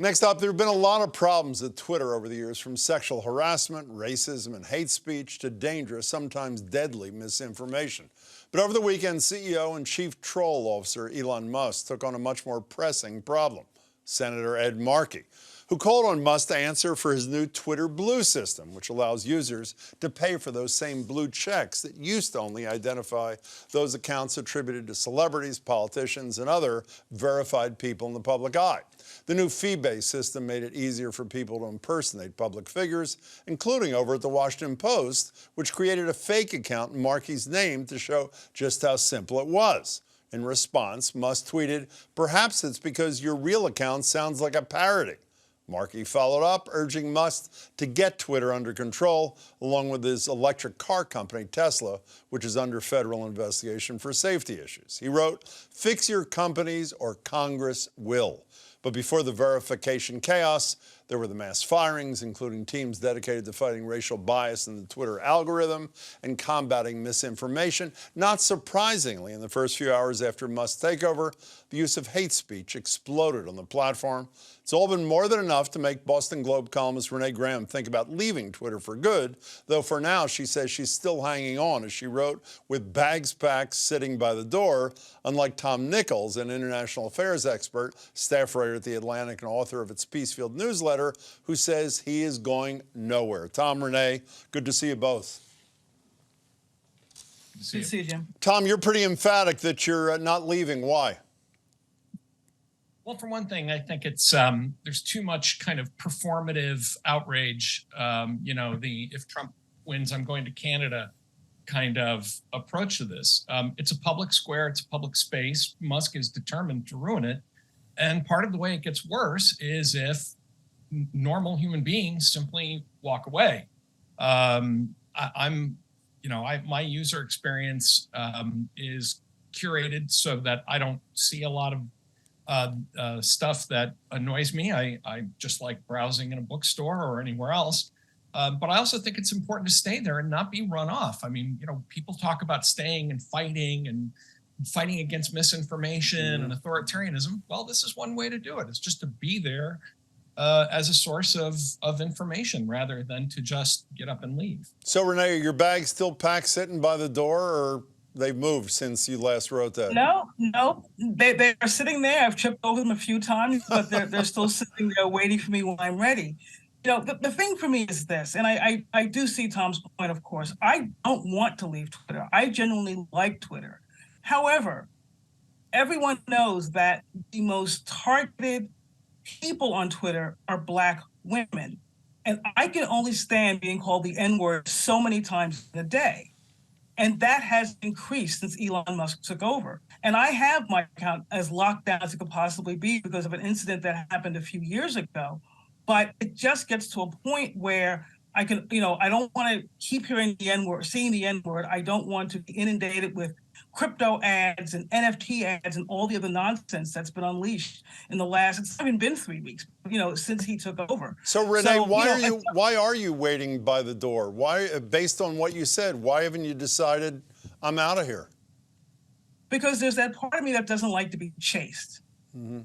Next up, there have been a lot of problems at Twitter over the years, from sexual harassment, racism, and hate speech to dangerous, sometimes deadly misinformation. But over the weekend, CEO and chief troll officer Elon Musk took on a much more pressing problem. Senator Ed Markey, who called on Musk to answer for his new Twitter Blue system, which allows users to pay for those same blue checks that used to only identify those accounts attributed to celebrities, politicians, and other verified people in the public eye. The new fee-based system made it easier for people to impersonate public figures, including over at the Washington Post, which created a fake account in Markey's name to show just how simple it was. In response, Musk tweeted, "Perhaps it's because your real account sounds like a parody." Markey followed up, urging Musk to get Twitter under control, along with his electric car company, Tesla, which is under federal investigation for safety issues. He wrote, "Fix your companies or Congress will." But before the verification chaos, there were the mass firings, including teams dedicated to fighting racial bias in the Twitter algorithm and combating misinformation. Not surprisingly, in the first few hours after Musk's takeover, the use of hate speech exploded on the platform. It's all been more than enough to make Boston Globe columnist Renée Graham think about leaving Twitter for good, though for now she says she's still hanging on, as she wrote, with bags packed, sitting by the door, unlike Tom Nichols, an international affairs expert, staff writer at The Atlantic and author of its Peacefield newsletter, who says he is going nowhere. Tom, Renée, good to see you both. Good to see you, Jim. Tom, you're pretty emphatic that you're not leaving. Why? Well, for one thing, I think it's there's too much kind of performative outrage. If Trump wins, I'm going to Canada kind of approach to this. It's a public square. It's a public space. Musk is determined to ruin it. And part of the way it gets worse is if normal human beings simply walk away. My user experience is curated so that I don't see a lot of stuff that annoys me. I just like browsing in a bookstore or anywhere else. But I also think it's important to stay there and not be run off. I mean, people talk about staying and fighting against misinformation and authoritarianism. Well, this is one way to do it. It's just to be there as a source of information rather than to just get up and leave. So, Renée, are your bags still packed sitting by the door, or they've moved since you last wrote that? No, they are sitting there. I've tripped over them a few times, but they're still sitting there waiting for me when I'm ready. The thing for me is this, and I do see Tom's point, of course. I don't want to leave Twitter. I genuinely like Twitter. However, everyone knows that the most targeted people on Twitter are Black women. And I can only stand being called the N-word so many times in a day. And that has increased since Elon Musk took over. And I have my account as locked down as it could possibly be because of an incident that happened a few years ago. But it just gets to a point where I can, I don't want to keep hearing the N-word, seeing the N-word. I don't want to be inundated with crypto ads and NFT ads and all the other nonsense that's been unleashed in the last, it's not even been 3 weeks, since he took over. So, Renée, why are you waiting by the door? Why, based on what you said, why haven't you decided I'm out of here? Because there's that part of me that doesn't like to be chased. Mm-hmm.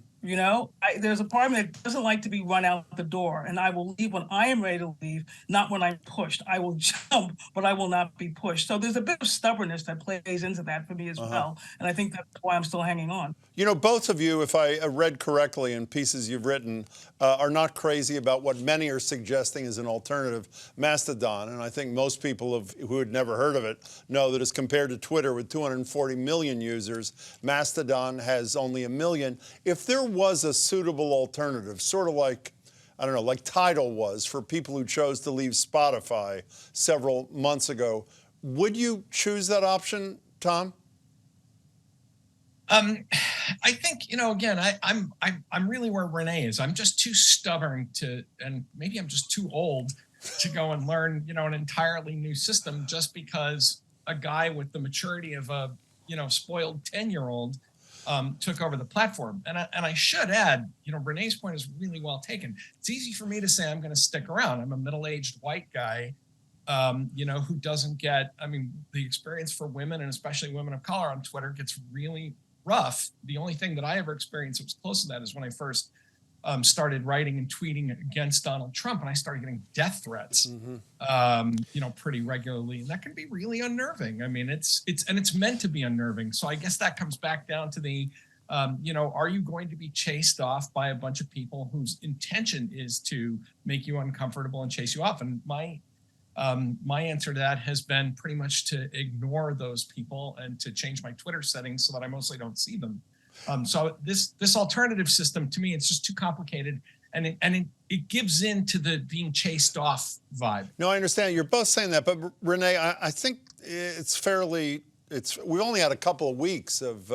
There's a part of me that doesn't like to be run out the door, and I will leave when I am ready to leave, not when I'm pushed. I will jump, but I will not be pushed. So there's a bit of stubbornness that plays into that for me as well, and I think that's why I'm still hanging on. Both of you, if I read correctly in pieces you've written, are not crazy about what many are suggesting is an alternative, Mastodon. And I think most people who had never heard of it know that as compared to Twitter with 240 million users, Mastodon has only 1 million. If there was a suitable alternative, sort of like, I don't know, like Tidal was for people who chose to leave Spotify several months ago, would you choose that option, Tom? I think, again, I'm really where Renée is. I'm just too stubborn and maybe I'm just too old to go and learn, an entirely new system just because a guy with the maturity of a, spoiled 10-year-old took over the platform. And I should add, Renée's point is really well taken. It's easy for me to say I'm going to stick around. I'm a middle-aged white guy, who doesn't get, the experience for women and especially women of color on Twitter gets really rough. The only thing that I ever experienced that was close to that is when I first started writing and tweeting against Donald Trump, and I started getting death threats, pretty regularly, and that can be really unnerving. I mean, it's meant to be unnerving. So I guess that comes back down to the, are you going to be chased off by a bunch of people whose intention is to make you uncomfortable and chase you off? And my answer to that has been pretty much to ignore those people and to change my Twitter settings so that I mostly don't see them. So this alternative system, to me, it's just too complicated, and it gives in to the being chased off vibe. No, I understand. You're both saying that, but Renee, I think we only had a couple of weeks of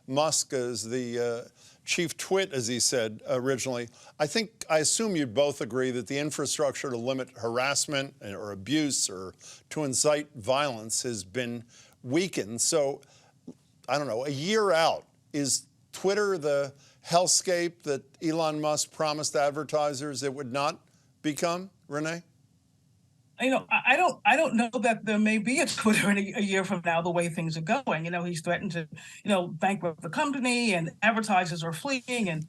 Musk as the chief twit, as he said originally. I assume you'd both agree that the infrastructure to limit harassment or abuse or to incite violence has been weakened. So, I don't know, a year out, is Twitter the hellscape that Elon Musk promised advertisers it would not become, Renee? I don't know that there may be a Twitter in a year from now, the way things are going. He's threatened to, bankrupt the company, and advertisers are fleeing, and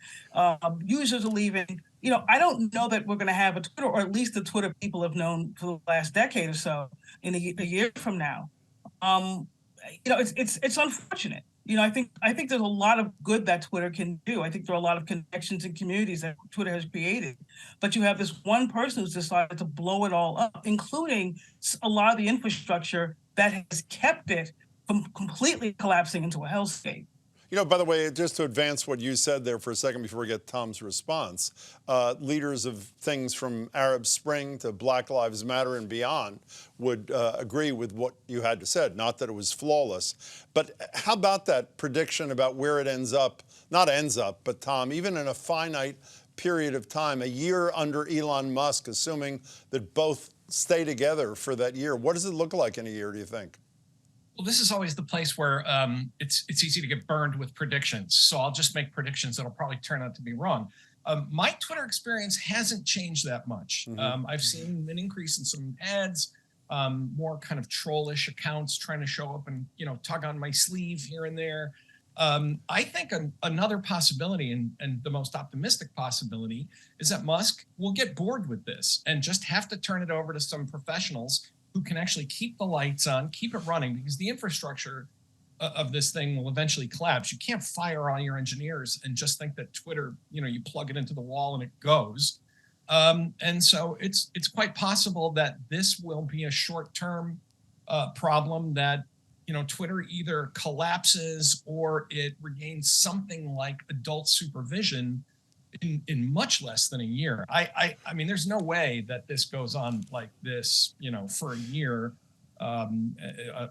users are leaving. I don't know that we're going to have a Twitter, or at least the Twitter people have known for the last decade or so, in a year from now. It's unfortunate. I think there's a lot of good that Twitter can do. I think there are a lot of connections and communities that Twitter has created. But you have this one person who's decided to blow it all up, including a lot of the infrastructure that has kept it from completely collapsing into a hellscape. By the way, just to advance what you said there for a second before we get Tom's response, leaders of things from Arab Spring to Black Lives Matter and beyond would agree with what you had to say, not that it was flawless. But how about that prediction about where it ends up? Not ends up, but Tom, even in a finite period of time, a year under Elon Musk, assuming that both stay together for that year, what does it look like in a year, do you think? Well, this is always the place where it's easy to get burned with predictions. So I'll just make predictions that'll probably turn out to be wrong. My Twitter experience hasn't changed that much. I've seen an increase in some ads, more kind of trollish accounts trying to show up and, tug on my sleeve here and there. I think another possibility, and the most optimistic possibility, is that Musk will get bored with this and just have to turn it over to some professionals who can actually keep the lights on, keep it running, because the infrastructure of this thing will eventually collapse. You can't fire all your engineers and just think that Twitter, you plug it into the wall and it goes. And so it's quite possible that this will be a short-term problem, that Twitter either collapses or it regains something like adult supervision in much less than a year. I mean, there's no way that this goes on like this, for a year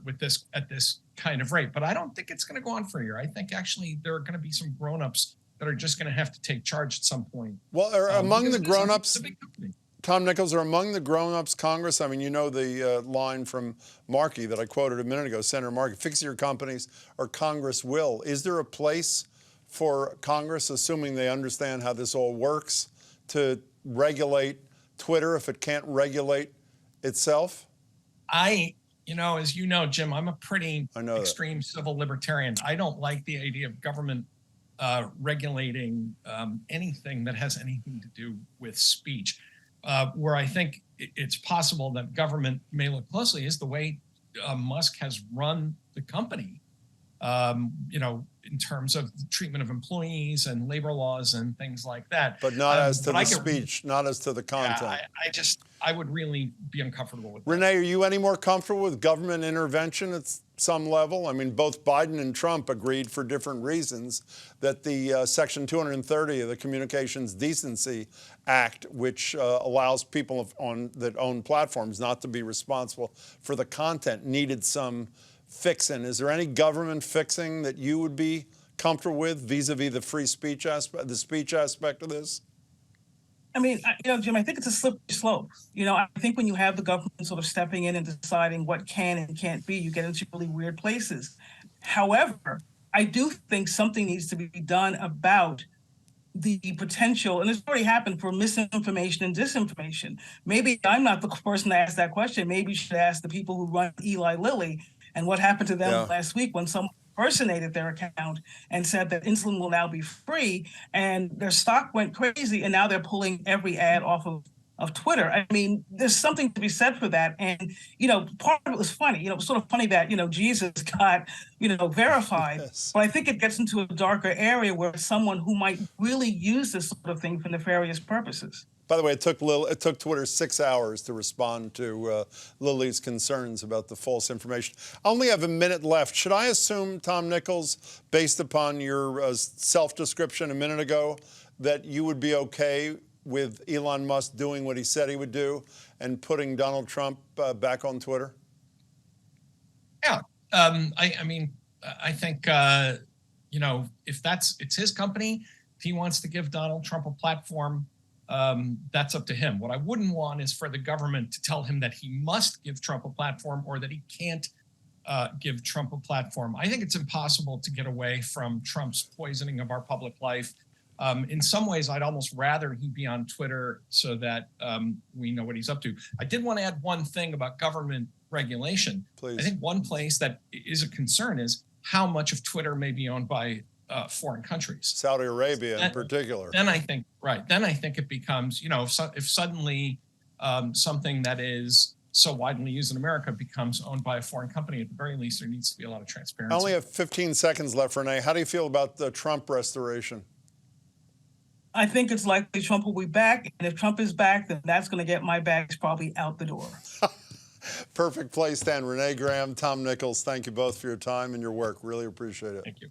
with this at this kind of rate. But I don't think it's going to go on for a year. I think actually there are going to be some grown-ups that are just going to have to take charge at some point. Well, are among the grown-ups, Tom Nichols, are among the grown-ups Congress? I mean, the line from Markey that I quoted a minute ago, Senator Markey, fix your companies or Congress will. Is there a place for Congress, assuming they understand how this all works, to regulate Twitter if it can't regulate itself? As Jim, I'm a pretty extreme civil libertarian. I don't like the idea of government regulating anything that has anything to do with speech. Where I think it's possible that government may look closely is the way Musk has run the company. In terms of the treatment of employees and labor laws and things like that. But not as to the speech, not as to the content. I would really be uncomfortable with that. Renee, are you any more comfortable with government intervention at some level? I mean, both Biden and Trump agreed for different reasons that the Section 230 of the Communications Decency Act, which allows people that own platforms not to be responsible for the content, needed some fixing. Is there any government fixing that you would be comfortable with vis-a-vis the free speech aspect, the speech aspect of this? I mean, Jim, I think it's a slippery slope. I think when you have the government sort of stepping in and deciding what can and can't be, you get into really weird places. However, I do think something needs to be done about the potential, and it's already happened, for misinformation and disinformation. Maybe I'm not the person to ask that question. Maybe you should ask the people who run Eli Lilly and what happened to them last week when someone impersonated their account and said that insulin will now be free, and their stock went crazy, and now they're pulling every ad off of Twitter. I mean, there's something to be said for that. And, part of it was funny. It was sort of funny that, Jesus got, verified. Yes. But I think it gets into a darker area where someone who might really use this sort of thing for nefarious purposes. By the way, it took Twitter 6 hours to respond to Lily's concerns about the false information. I only have a minute left. Should I assume, Tom Nichols, based upon your self-description a minute ago, that you would be okay with Elon Musk doing what he said he would do and putting Donald Trump back on Twitter? Yeah. I mean, I think, if it's his company, if he wants to give Donald Trump a platform, that's up to him. What I wouldn't want is for the government to tell him that he must give Trump a platform or that he can't give Trump a platform. I think it's impossible to get away from Trump's poisoning of our public life. In some ways, I'd almost rather he be on Twitter so that we know what he's up to. I did want to add one thing about government regulation. Please. I think one place that is a concern is how much of Twitter may be owned by foreign countries. Saudi Arabia in particular. Then I think it becomes, if suddenly something that is so widely used in America becomes owned by a foreign company, at the very least, there needs to be a lot of transparency. I only have 15 seconds left, Renee. How do you feel about the Trump restoration? I think it's likely Trump will be back. And if Trump is back, then that's going to get my bags probably out the door. Perfect place to end. Renée Graham, Tom Nichols, thank you both for your time and your work. Really appreciate it. Thank you.